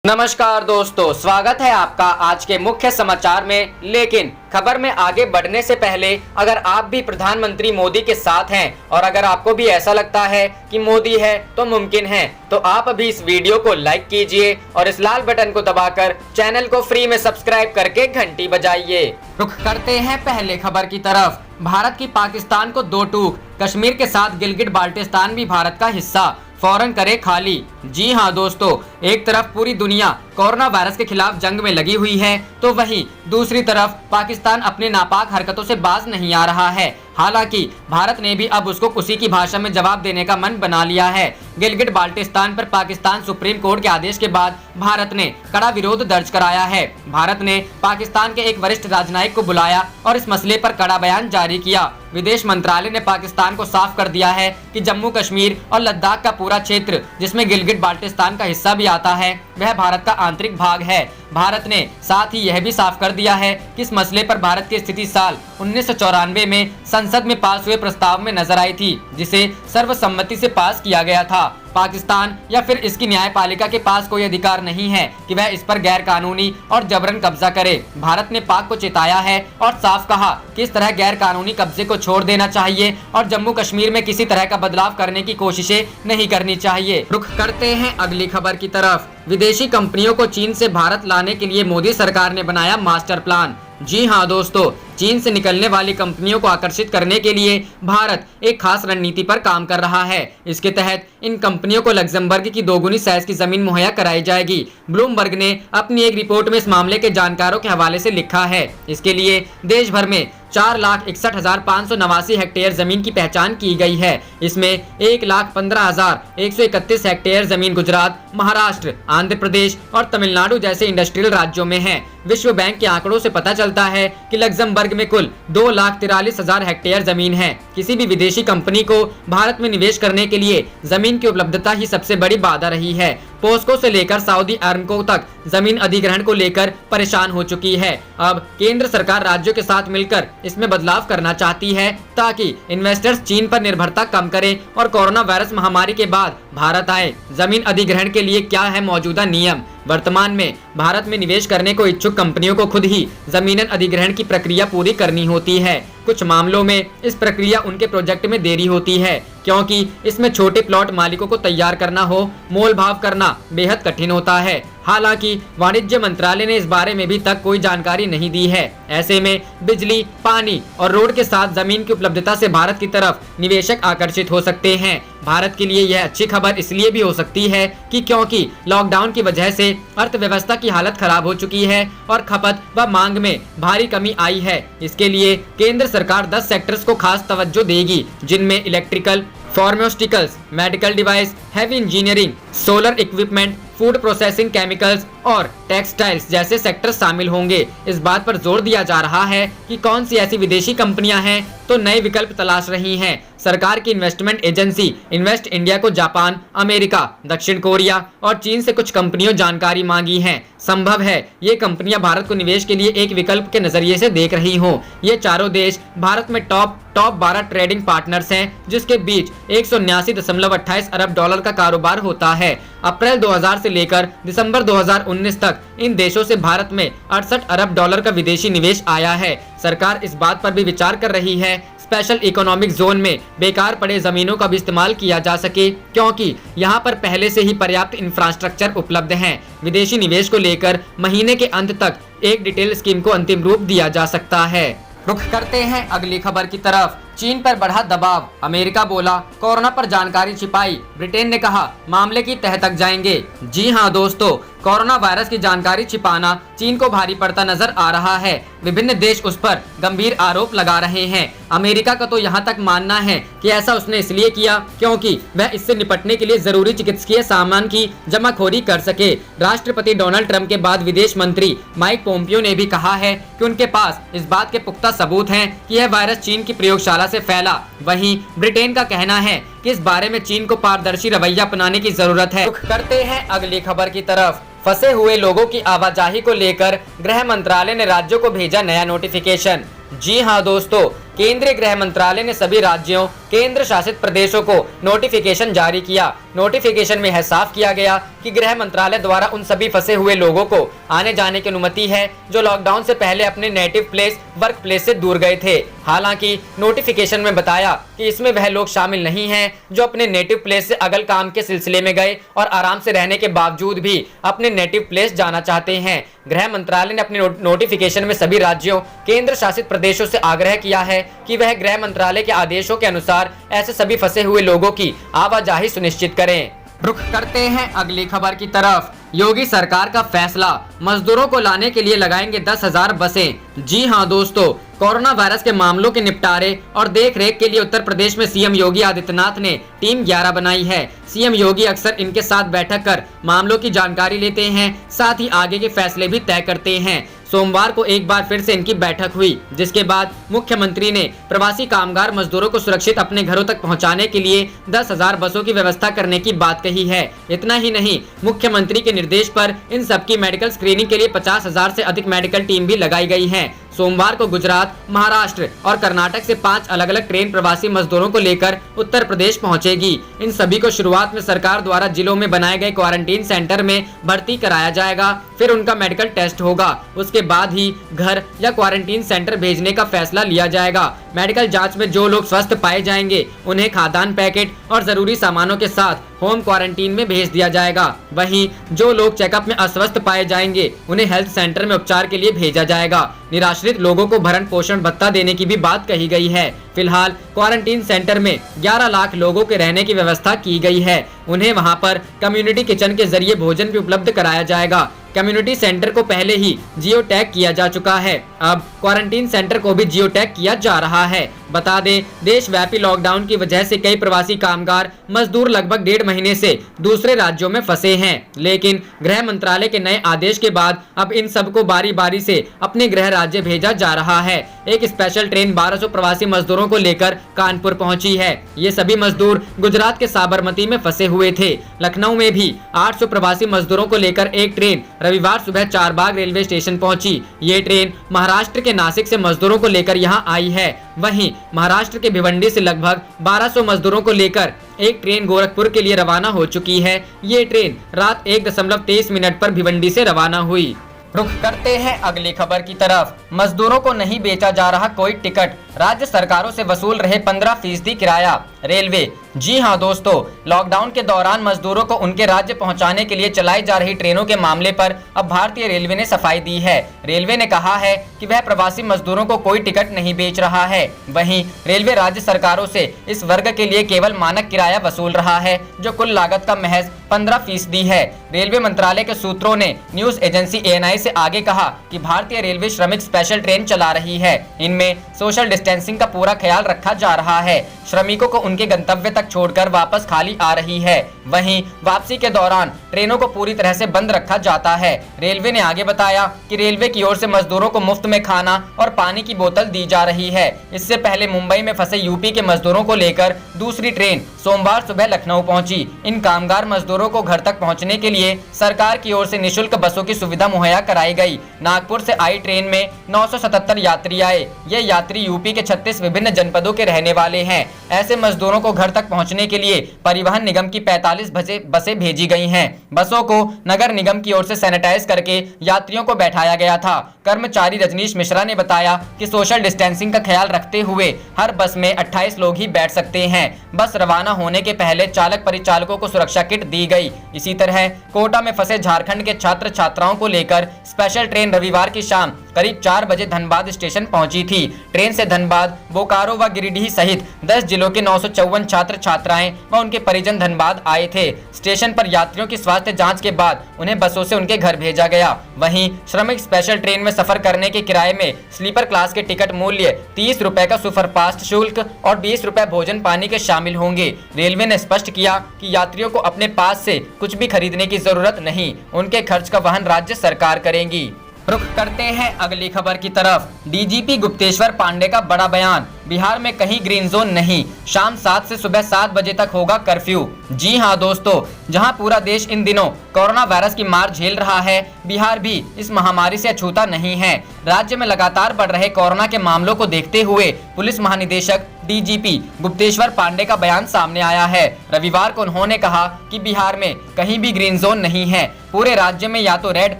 नमस्कार दोस्तों, स्वागत है आपका आज के मुख्य समाचार में। लेकिन खबर में आगे बढ़ने से पहले अगर आप भी प्रधानमंत्री मोदी के साथ हैं और अगर आपको भी ऐसा लगता है कि मोदी है तो मुमकिन है, तो आप अभी इस वीडियो को लाइक कीजिए और इस लाल बटन को दबाकर चैनल को फ्री में सब्सक्राइब करके घंटी बजाइए। रुख करते हैं पहले खबर की तरफ। भारत की पाकिस्तान को दो टूक, कश्मीर के साथ गिलगिट बाल्टिस्तान भी भारत का हिस्सा, फौरन करे खाली। जी हां दोस्तों, एक तरफ पूरी दुनिया कोरोना वायरस के खिलाफ जंग में लगी हुई है, तो वहीं दूसरी तरफ पाकिस्तान अपने नापाक हरकतों से बाज नहीं आ रहा है। हालांकि भारत ने भी अब उसको उसी की भाषा में जवाब देने का मन बना लिया है। गिलगिट बाल्टिस्तान पर पाकिस्तान सुप्रीम कोर्ट के आदेश के बाद भारत ने कड़ा विरोध दर्ज कराया है। भारत ने पाकिस्तान के एक वरिष्ठ राजनयिक को बुलाया और इस मसले पर कड़ा बयान जारी किया। विदेश मंत्रालय ने पाकिस्तान को साफ कर दिया है कि जम्मू कश्मीर और लद्दाख का पूरा क्षेत्र, जिसमें गिलगिट बाल्टिस्तान का हिस्सा भी आता है, वह भारत का आंतरिक भाग है। भारत ने साथ ही यह भी साफ कर दिया है कि इस मसले पर भारत की स्थिति साल 1994 में संसद में पास हुए प्रस्ताव में नजर आई थी, जिसे सर्वसम्मति से पास किया गया था। पाकिस्तान या फिर इसकी न्यायपालिका के पास कोई अधिकार नहीं है कि वह इस पर गैर कानूनी और जबरन कब्जा करे। भारत ने पाक को चेताया है और साफ कहा कि इस तरह गैर कानूनी कब्जे को छोड़ देना चाहिए और जम्मू कश्मीर में किसी तरह का बदलाव करने की कोशिशें नहीं करनी चाहिए। रुख करते हैं अगली खबर की तरफ। विदेशी कंपनियों को चीन से भारत लाने के लिए मोदी सरकार ने बनाया मास्टर प्लान। जी हां दोस्तों, चीन से निकलने वाली कंपनियों को आकर्षित करने के लिए भारत एक खास रणनीति पर काम कर रहा है। इसके तहत इन कंपनियों को लग्जमबर्ग की दोगुनी साइज की जमीन मुहैया कराई जाएगी। ब्लूमबर्ग ने अपनी एक रिपोर्ट में इस मामले के जानकारों के हवाले से लिखा है। इसके लिए देश भर में 4,61,589 हेक्टेयर जमीन की पहचान की गई है। इसमें 1,15,131 हेक्टेयर जमीन गुजरात, महाराष्ट्र, आंध्र प्रदेश और तमिलनाडु जैसे इंडस्ट्रियल राज्यों में है। विश्व बैंक के आंकड़ों से पता चलता है कि लग्जमबर्ग में कुल 2,43,000 हेक्टेयर जमीन है। किसी भी विदेशी कंपनी को भारत में निवेश करने के लिए जमीन की उपलब्धता ही सबसे बड़ी बाधा रही है। पोस्को से लेकर सऊदी अरमको तक जमीन अधिग्रहण को लेकर परेशान हो चुकी है। अब केंद्र सरकार राज्यों के साथ मिलकर इसमें बदलाव करना चाहती है ताकि इन्वेस्टर्स चीन पर निर्भरता कम करें और कोरोना वायरस महामारी के बाद भारत आए। जमीन अधिग्रहण के लिए क्या है मौजूदा नियम? वर्तमान में भारत में निवेश करने को इच्छुक कंपनियों को खुद ही जमीन अधिग्रहण की प्रक्रिया पूरी करनी होती है। कुछ मामलों में इस प्रक्रिया उनके प्रोजेक्ट में देरी होती है, क्योंकि इसमें छोटे प्लॉट मालिकों को तैयार करना हो, मोल भाव करना बेहद कठिन होता है। हालांकि वाणिज्य मंत्रालय ने इस बारे में भी तक कोई जानकारी नहीं दी है। ऐसे में बिजली, पानी और रोड के साथ जमीन की उपलब्धता से भारत की तरफ निवेशक आकर्षित हो सकते हैं। भारत के लिए यह अच्छी खबर इसलिए भी हो सकती है कि क्योंकि लॉकडाउन की वजह से अर्थव्यवस्था की हालत खराब हो चुकी है और खपत व मांग में भारी कमी आई है। इसके लिए केंद्र सरकार 10 सेक्टर्स को खास तवज्जो देगी, जिनमें electrical, pharmaceuticals, medical device, heavy engineering, solar equipment, food processing, chemicals और टेक्सटाइल्स जैसे सेक्टर शामिल होंगे। इस बात पर जोर दिया जा रहा है कि कौन सी ऐसी विदेशी कंपनियां हैं तो नए विकल्प तलाश रही हैं। सरकार की इन्वेस्टमेंट एजेंसी इन्वेस्ट इंडिया को जापान, अमेरिका, दक्षिण कोरिया और चीन से कुछ कंपनियों जानकारी मांगी है। संभव है ये कंपनियां भारत को निवेश के लिए एक विकल्प के नजरिए से देख रही हों। ये चारों देश भारत में टॉप 12 ट्रेडिंग पार्टनर्स हैं, जिसके बीच 179.28 अरब डॉलर का कारोबार होता है। अप्रैल 2000 से लेकर दिसंबर 2019 तक इन देशों से भारत में 68 अरब डॉलर का विदेशी निवेश आया है। सरकार इस बात पर भी विचार कर रही है स्पेशल इकोनॉमिक जोन में बेकार पड़े जमीनों का भी इस्तेमाल किया जा सके, क्योंकि यहां पर पहले से ही पर्याप्त इंफ्रास्ट्रक्चर उपलब्ध है। विदेशी निवेश को लेकर महीने के अंत तक एक डिटेल स्कीम को अंतिम रूप दिया जा सकता है। रुख करते हैं अगली खबर की तरफ। चीन पर बढ़ा दबाव, अमेरिका बोला कोरोना पर जानकारी छिपाई, ब्रिटेन ने कहा मामले की तह तक जाएंगे। जी हां दोस्तों, कोरोना वायरस की जानकारी छिपाना चीन को भारी पड़ता नजर आ रहा है। विभिन्न देश उस पर गंभीर आरोप लगा रहे हैं। अमेरिका का तो यहां तक मानना है कि ऐसा उसने इसलिए किया क्योंकि वह इससे निपटने के लिए जरूरी चिकित्सकीय सामान की जमाखोरी कर सके। राष्ट्रपति डोनाल्ड ट्रंप के बाद विदेश मंत्री माइक पोम्पियो ने भी कहा है कि उनके पास इस बात के पुख्ता सबूत हैं कि यह वायरस चीन की प्रयोगशाला से फैला। वहीं ब्रिटेन का कहना है कि इस बारे में चीन को पारदर्शी रवैया अपनाने की जरूरत है। रुख करते हैं अगली खबर की तरफ। फंसे हुए लोगों की आवाजाही को लेकर गृह मंत्रालय ने राज्यों को भेजा नया नोटिफिकेशन। जी हां दोस्तों, केंद्रीय गृह मंत्रालय ने सभी राज्यों, केंद्र शासित प्रदेशों को नोटिफिकेशन जारी किया। नोटिफिकेशन में यह साफ किया गया कि गृह मंत्रालय द्वारा उन सभी फंसे हुए लोगों को आने जाने की अनुमति है जो लॉकडाउन से पहले अपने नेटिव प्लेस, वर्क प्लेस से दूर गए थे। हालांकि नोटिफिकेशन में बताया कि इसमें वह लोग शामिल नहीं हैं जो अपने नेटिव प्लेस से अगल काम के सिलसिले में गए और आराम से रहने के बावजूद भी अपने नेटिव प्लेस जाना चाहते हैं। गृह मंत्रालय ने अपने नोटिफिकेशन में सभी राज्यों, केंद्र शासित प्रदेशों से आग्रह किया है कि वह गृह मंत्रालय के आदेशों के अनुसार ऐसे सभी फंसे हुए लोगों की आवाजाही सुनिश्चित करें। रुख करते हैं अगली खबर की तरफ। योगी सरकार का फैसला, मजदूरों को लाने के लिए लगाएंगे 10,000 बसें। जी हां दोस्तों, कोरोना वायरस के मामलों के निपटारे और देखरेख के लिए उत्तर प्रदेश में सीएम योगी आदित्यनाथ ने टीम 11 बनाई है। सीएम योगी अक्सर इनके साथ बैठक कर मामलों की जानकारी लेते हैं, साथ ही आगे के फैसले भी तय करते हैं। सोमवार को एक बार फिर से इनकी बैठक हुई, जिसके बाद मुख्यमंत्री ने प्रवासी कामगार मजदूरों को सुरक्षित अपने घरों तक पहुंचाने के लिए 10,000 बसों की व्यवस्था करने की बात कही है। इतना ही नहीं, मुख्यमंत्री के निर्देश पर इन सबकी मेडिकल स्क्रीनिंग के लिए 50,000 से अधिक मेडिकल टीम भी लगाई गई है। सोमवार को गुजरात, महाराष्ट्र और कर्नाटक से 5 अलग अलग ट्रेन प्रवासी मजदूरों को लेकर उत्तर प्रदेश पहुंचेगी। इन सभी को शुरुआत में सरकार द्वारा जिलों में बनाए गए क्वारंटीन सेंटर में भर्ती कराया जाएगा, फिर उनका मेडिकल टेस्ट होगा। उसके बाद ही घर या क्वारंटीन सेंटर भेजने का फैसला लिया जाएगा। मेडिकल जांच में जो लोग स्वस्थ पाए जाएंगे उन्हें खाद्यान्न पैकेट और जरूरी सामानों के साथ होम क्वारंटीन में भेज दिया जाएगा। वहीं जो लोग चेकअप में अस्वस्थ पाए जाएंगे उन्हें हेल्थ सेंटर में उपचार के लिए भेजा जाएगा। निराश्रित लोगों को भरण पोषण भत्ता देने की भी बात कही गई है। फिलहाल क्वारंटीन सेंटर में 11 लाख लोगों के रहने की व्यवस्था की गई है। उन्हें वहां पर कम्युनिटी किचन के जरिए भोजन भी उपलब्ध कराया जाएगा। कम्युनिटी सेंटर को पहले ही जियो टैग किया जा चुका है, अब क्वारंटीन सेंटर को भी जियो टैग किया जा रहा है। बता दें, देशव्यापी लॉकडाउन की वजह से कई प्रवासी कामगार मजदूर लगभग 1.5 महीने से दूसरे राज्यों में फंसे हैं, लेकिन गृह मंत्रालय के नए आदेश के बाद अब इन सबको बारी बारी से अपने गृह राज्य भेजा जा रहा है। एक स्पेशल ट्रेन 1200 प्रवासी मजदूरों को लेकर कानपुर पहुंची है। ये सभी मजदूर गुजरात के साबरमती में फंसे हुए थे। लखनऊ में भी 800 प्रवासी मजदूरों को लेकर एक ट्रेन रविवार सुबह चारबाग रेलवे स्टेशन पहुंची। ये ट्रेन महाराष्ट्र के नासिक से मजदूरों को लेकर यहां आई है। वहीं महाराष्ट्र के भिवंडी से लगभग 1200 मजदूरों को लेकर एक ट्रेन गोरखपुर के लिए रवाना हो चुकी है। ये ट्रेन रात 1:23 पर भिवंडी से रवाना हुई। रुख करते हैं अगली खबर की तरफ। मजदूरों को नहीं बेचा जा रहा कोई टिकट, राज्य सरकारों से वसूल रहे 15% किराया। रेलवे, जी हां दोस्तों, लॉकडाउन के दौरान मजदूरों को उनके राज्य पहुंचाने के लिए चलाई जा रही ट्रेनों के मामले पर अब भारतीय रेलवे ने सफाई दी है। रेलवे ने कहा है कि वह प्रवासी मजदूरों को कोई टिकट नहीं बेच रहा है। वहीं रेलवे राज्य सरकारों से इस वर्ग के लिए केवल मानक किराया वसूल रहा है, जो कुल लागत का महज 15% है। रेलवे मंत्रालय के सूत्रों ने न्यूज एजेंसी ANI से आगे कहा कि भारतीय रेलवे श्रमिक स्पेशल ट्रेन चला रही है। इनमें सोशल डिस्टेंसिंग का पूरा ख्याल रखा जा रहा है। श्रमिकों को उनके गंतव्य तक छोड़कर वापस खाली आ रही है। वहीं वापसी के दौरान ट्रेनों को पूरी तरह से बंद रखा जाता है। रेलवे ने आगे बताया कि रेलवे की ओर से मजदूरों को मुफ्त में खाना और पानी की बोतल दी जा रही है। इससे पहले मुंबई में फंसे यूपी के मजदूरों को लेकर दूसरी ट्रेन सोमवार सुबह लखनऊ पहुंची। इन कामगार मजदूरों को घर तक पहुंचने के लिए सरकार की ओर से निःशुल्क बसों की सुविधा मुहैया कराई गई। नागपुर से आई ट्रेन में 977 यात्री आए। ये यात्री यूपी के 36 विभिन्न जनपदों के रहने वाले हैं। ऐसे मजदूरों को घर तक पहुंचने के लिए परिवहन निगम की 45 बसें भेजी गई हैं। बसों को नगर निगम की ओर से सैनिटाइज करके यात्रियों को बैठाया गया था। कर्मचारी रजनीश मिश्रा ने बताया कि सोशल डिस्टेंसिंग का ख्याल रखते हुए हर बस में 28 लोग ही बैठ सकते हैं। बस रवाना होने के पहले चालक परिचालकों को सुरक्षा किट दी गई। इसी तरह कोटा में फंसे झारखंड के छात्र छात्राओं को लेकर स्पेशल ट्रेन रविवार की शाम करीब 4 बजे धनबाद स्टेशन पहुंची थी। ट्रेन से धनबाद, बोकारो व गिरिडीह सहित 10 जिलों के 954 छात्र छात्राएं व उनके परिजन धनबाद आए थे। स्टेशन पर यात्रियों की स्वास्थ्य जांच के बाद उन्हें बसों से उनके घर भेजा गया। वहीं श्रमिक स्पेशल ट्रेन में सफर करने के किराए में स्लीपर क्लास के टिकट मूल्य 30 रुपए का सुपरफास्ट शुल्क और 20 रुपए भोजन पानी के शामिल होंगे। रेलवे ने स्पष्ट किया कि यात्रियों को अपने पास से कुछ भी खरीदने की जरूरत नहीं, उनके खर्च का वहन राज्य सरकार करेंगी। रुख करते हैं अगली खबर की तरफ। डीजीपी गुप्तेश्वर पांडे का बड़ा बयान, बिहार में कहीं ग्रीन जोन नहीं, शाम 7 से सुबह 7 बजे तक होगा कर्फ्यू। जी हां दोस्तों, जहां पूरा देश इन दिनों कोरोना वायरस की मार झेल रहा है, बिहार भी इस महामारी से अछूता नहीं है। राज्य में लगातार बढ़ रहे कोरोना के मामलों को देखते हुए पुलिस महानिदेशक डीजीपी गुप्तेश्वर पांडे का बयान सामने आया है। रविवार को उन्होंने कहा कि बिहार में कहीं भी ग्रीन जोन नहीं है, पूरे राज्य में या तो रेड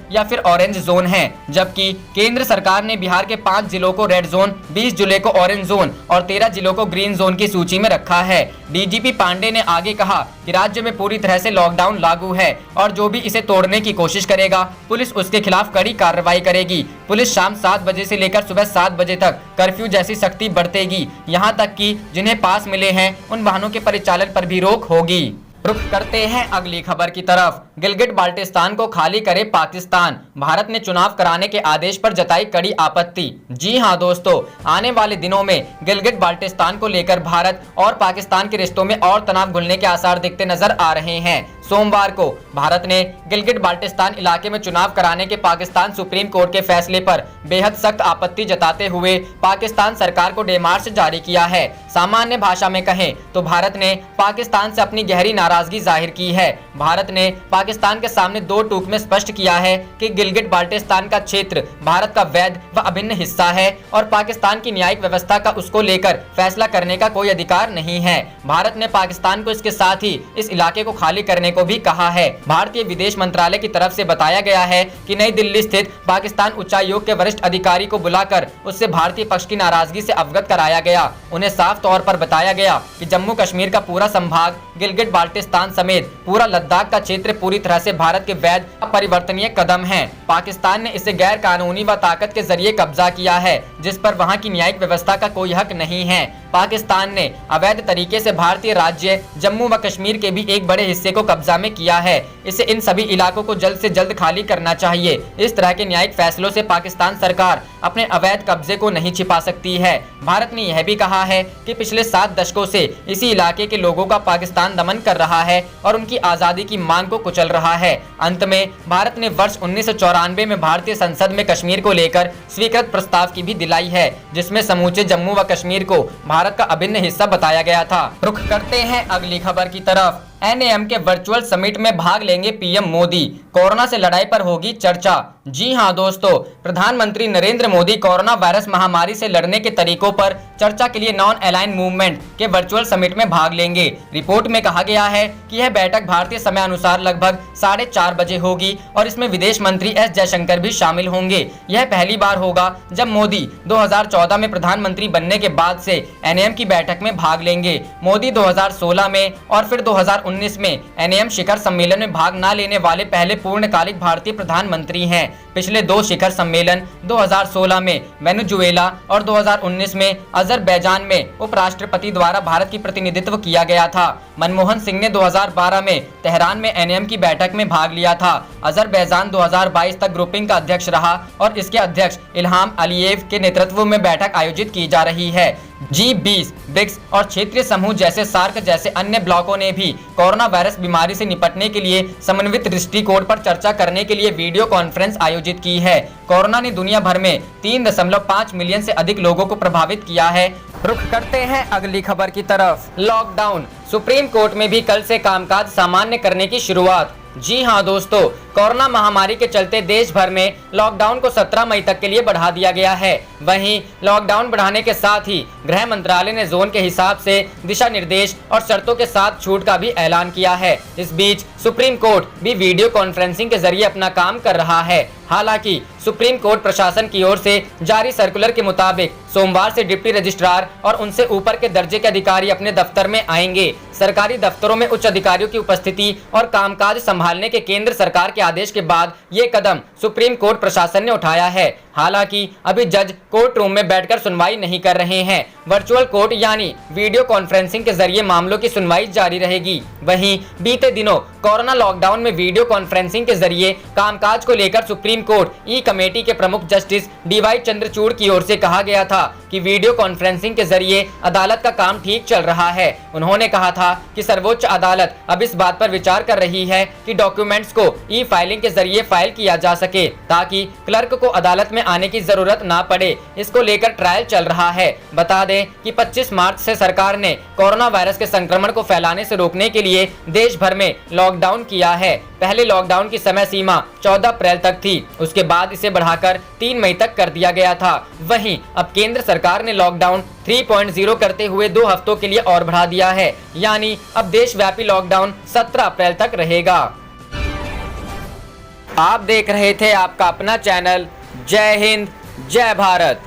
या फिर ऑरेंज जोन है, जबकि केंद्र सरकार ने बिहार के 5 जिलों को रेड जोन, 20 जिले को ऑरेंज जोन और 13 जिलों को ग्रीन जोन की सूची में रखा है। डीजीपी पांडे ने आगे कहा कि राज्य में पूरी तरह से लॉकडाउन लागू है और जो भी इसे तोड़ने की कोशिश करेगा, पुलिस उसके खिलाफ कड़ी कार्रवाई करेगी। पुलिस शाम 7 बजे से लेकर सुबह 7 बजे तक कर्फ्यू जैसी सख्ती बरतेगी, यहाँ तक कि जिन्हें पास मिले हैं उन वाहनों के परिचालन पर भी रोक होगी। रुख करते हैं अगली खबर की तरफ। गिलगिट बाल्टिस्तान को खाली करे पाकिस्तान, भारत ने चुनाव कराने के आदेश पर जताई कड़ी आपत्ति। जी हां दोस्तों, आने वाले दिनों में गिलगिट बाल्टिस्तान को लेकर भारत और पाकिस्तान के रिश्तों में और तनाव घुलने के आसार दिखते नजर आ रहे हैं। सोमवार को भारत ने गिलगिट बाल्टिस्तान इलाके में चुनाव कराने के पाकिस्तान सुप्रीम कोर्ट के फैसले पर बेहद सख्त आपत्ति जताते हुए पाकिस्तान सरकार को डेमार्च जारी किया है। सामान्य भाषा में कहें तो भारत ने पाकिस्तान से अपनी गहरी नाराजगी जाहिर की है। भारत ने पाकिस्तान के सामने 2 टूक में स्पष्ट किया है कि गिलगिट बाल्टिस्तान का क्षेत्र भारत का वैध व अभिन्न हिस्सा है और पाकिस्तान की न्यायिक व्यवस्था का उसको लेकर फैसला करने का कोई अधिकार नहीं है। भारत ने पाकिस्तान को इसके साथ ही इस इलाके को खाली करने को भी कहा है। भारतीय विदेश मंत्रालय की तरफ से बताया गया है कि नई दिल्ली स्थित पाकिस्तान उच्चायोग के वरिष्ठ अधिकारी को बुलाकर उससे भारतीय पक्ष की नाराजगी से अवगत कराया गया। उन्हें साफ तौर पर बताया गया कि जम्मू कश्मीर का पूरा संभाग, गिलगिट बाल्टिस्तान समेत पूरा लद्दाख का क्षेत्र पूरी तरह से भारत के वैध अपरिवर्तनीय कदम है। पाकिस्तान ने इसे गैर कानूनी व ताकत के जरिए कब्जा किया है, जिस पर वहां की न्यायिक व्यवस्था का कोई हक नहीं है। पाकिस्तान ने अवैध तरीके से भारतीय राज्य जम्मू व कश्मीर के भी एक बड़े हिस्से को कब्जा में किया है। इसे इन सभी इलाकों को जल्द से जल्द खाली करना चाहिए। इस तरह के न्यायिक फैसलों से पाकिस्तान सरकार अपने अवैध कब्जे को नहीं छिपा सकती है। भारत ने यह भी कहा है कि पिछले 7 दशकों से इसी इलाके के लोगों का पाकिस्तान दमन कर रहा है और उनकी आजादी की मांग को कुचल रहा है। अंत में भारत ने वर्ष 1994 में भारतीय संसद में कश्मीर को लेकर स्वीकृत प्रस्ताव की भी दिलाई है, जिसमें समूचे जम्मू व कश्मीर को भारत का अभिन्न हिस्सा बताया गया था। रुख करते हैं अगली खबर की तरफ। एनएएम के वर्चुअल समिट में भाग लेंगे पीएम मोदी, कोरोना से लड़ाई पर होगी चर्चा। जी हां दोस्तों, प्रधानमंत्री नरेंद्र मोदी कोरोना वायरस महामारी से लड़ने के तरीकों पर चर्चा के लिए नॉन अलाइन मूवमेंट के वर्चुअल समिट में भाग लेंगे। रिपोर्ट में कहा गया है कि यह बैठक भारतीय समय अनुसार लगभग 4:30 बजे होगी और इसमें विदेश मंत्री एस जयशंकर भी शामिल होंगे। यह पहली बार होगा जब मोदी 2014 में प्रधानमंत्री बनने के बाद से एनएएम की बैठक में भाग लेंगे। मोदी 2016 में और फिर 2019 में एनएएम शिखर सम्मेलन में भाग न लेने वाले पहले पूर्णकालिक भारतीय प्रधानमंत्री हैं। पिछले 2 शिखर सम्मेलन 2016 में वेनेजुएला और 2019 में अजरबैजान में उपराष्ट्रपति द्वारा भारत की प्रतिनिधित्व किया गया था। मनमोहन सिंह ने 2012 में तेहरान में एनएएम की बैठक में भाग लिया था। अजरबैजान 2022 तक ग्रुपिंग का अध्यक्ष रहा और इसके अध्यक्ष इल्हाम अलीयेव के नेतृत्व में बैठक आयोजित की जा रही है। G20, ब्रिक्स और क्षेत्रीय समूह जैसे सार्क जैसे अन्य ब्लॉकों ने भी कोरोना वायरस बीमारी से निपटने के लिए समन्वित दृष्टिकोण पर चर्चा करने के लिए वीडियो कॉन्फ्रेंस आयोजित की है। कोरोना ने दुनिया भर में 3.5 मिलियन से अधिक लोगों को प्रभावित किया है। रुख करते हैं अगली खबर की तरफ। लॉकडाउन, सुप्रीम कोर्ट में भी कल से कामकाज सामान्य करने की शुरुआत। जी हां दोस्तों, कोरोना महामारी के चलते देश भर में लॉकडाउन को 17 मई तक के लिए बढ़ा दिया गया है। वहीं लॉकडाउन बढ़ाने के साथ ही गृह मंत्रालय ने जोन के हिसाब से दिशा निर्देश और शर्तों के साथ छूट का भी ऐलान किया है। इस बीच सुप्रीम कोर्ट भी वीडियो कॉन्फ्रेंसिंग के जरिए अपना काम कर रहा है। हालांकि सुप्रीम कोर्ट प्रशासन की ओर से जारी सर्कुलर के मुताबिक सोमवार से डिप्टी रजिस्ट्रार और उनसे ऊपर के दर्जे के अधिकारी अपने दफ्तर में आएंगे। सरकारी दफ्तरों में उच्च अधिकारियों की उपस्थिति और कामकाज संभालने के केंद्र सरकार के आदेश के बाद ये कदम सुप्रीम कोर्ट प्रशासन ने उठाया है। हालांकि अभी जज कोर्ट रूम में बैठकर सुनवाई नहीं कर रहे हैं। वर्चुअल कोर्ट यानी वीडियो कॉन्फ्रेंसिंग के जरिए मामलों की सुनवाई जारी रहेगी। वहीं बीते दिनों कोरोना लॉकडाउन में वीडियो कॉन्फ्रेंसिंग के जरिए कामकाज को लेकर सुप्रीम कोर्ट ई कमेटी के प्रमुख जस्टिस डीवाई चंद्रचूड़ की ओर से कहा गया था कि वीडियो कॉन्फ्रेंसिंग के जरिए अदालत का काम ठीक चल रहा है। उन्होंने कहा था कि सर्वोच्च अदालत अब इस बात पर विचार कर रही है कि डॉक्यूमेंट्स को ई फाइलिंग के जरिए फाइल किया जा सके ताकि क्लर्क को अदालत में आने की जरूरत ना पड़े। इसको लेकर ट्रायल चल रहा है। बता दें कि 25 मार्च से सरकार ने कोरोना वायरस के संक्रमण को फैलाने से रोकने के लिए देश भर में लॉकडाउन किया है। पहले लॉकडाउन की समय सीमा 14 अप्रैल तक थी, उसके बाद इसे बढ़ाकर 3 मई तक कर दिया गया था। वहीं अब केंद्र सरकार ने लॉकडाउन 3.0 करते हुए 2 हफ्तों के लिए और बढ़ा दिया है, यानी अब देशव्यापी लॉकडाउन 17 अप्रैल तक रहेगा। आप देख रहे थे आपका अपना चैनल जय हिंद जय भारत।